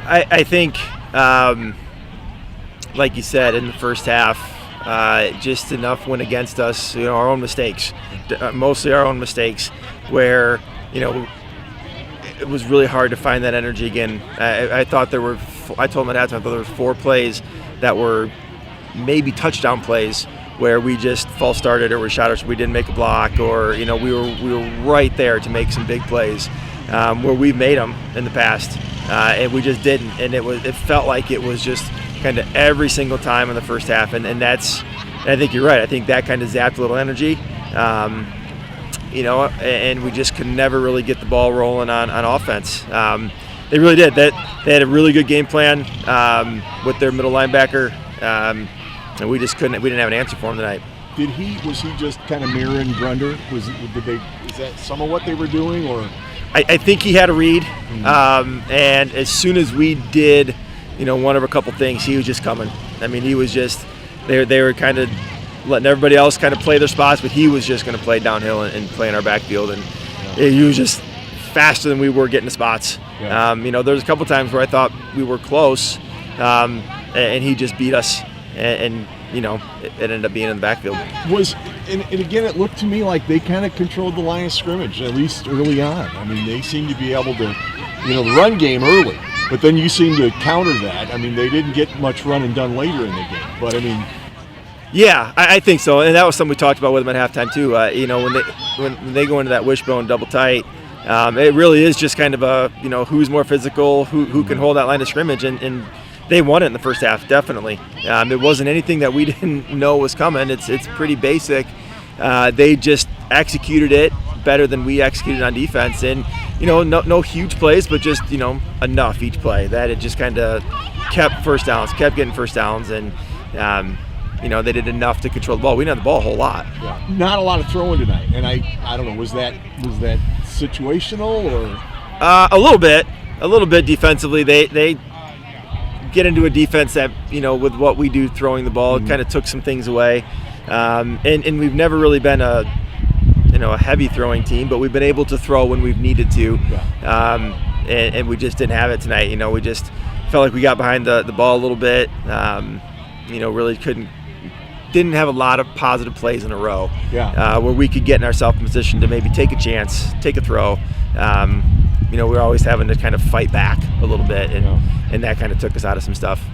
I think, like you said, in the first half, just enough went against us, our own mistakes, mostly our own mistakes, where, it was really hard to find that energy again. I thought I told him at halftime, I thought there were 4 plays that were maybe touchdown plays where we just false started or we shot us, we didn't make a block, or, we were right there to make some big plays where we've made them in the past, and we just didn't. And it felt like it was just kind of every single time in the first half, and I think you're right. I think that kind of zapped a little energy. And we just could never really get the ball rolling on offense. They really did. They had a really good game plan with their middle linebacker, and we just couldn't. We didn't have an answer for him tonight. Was he just kind of mirroring Grunder? Is that some of what they were doing, or? I think he had a read, and as soon as we did, one of a couple things, he was just coming. I mean, he was just. They were kind of letting everybody else kind of play their spots, but he was just going to play downhill and play in our backfield, and he was just faster than we were getting the spots. Yeah. There was a couple times where I thought we were close, and he just beat us, and it ended up being in the backfield. And again, it looked to me like they kind of controlled the line of scrimmage, at least early on. I mean, they seemed to be able to, the run game early, but then you seem to counter that. I mean, they didn't get much running done later in the game, but I mean. Yeah, I think so, and that was something we talked about with them at halftime too. When they go into that wishbone double tight, it really is just kind of a who's more physical, who can hold that line of scrimmage, and they won it in the first half, definitely. It wasn't anything that we didn't know was coming. It's pretty basic. They just executed it better than we executed on defense, and no huge plays, but just enough each play that it just kind of kept getting first downs, and. They did enough to control the ball. We didn't have the ball a whole lot. Yeah. Not a lot of throwing tonight, and I don't know. Was that situational or? A little bit defensively. They get into a defense that with what we do throwing the ball, it kind of took some things away, and we've never really been a heavy throwing team, but we've been able to throw when we've needed to, and we just didn't have it tonight. We just felt like we got behind the ball a little bit. Really didn't have a lot of positive plays in a row where we could get ourselves in position to maybe take a chance, take a throw. We're always having to kind of fight back a little bit, and that kind of took us out of some stuff.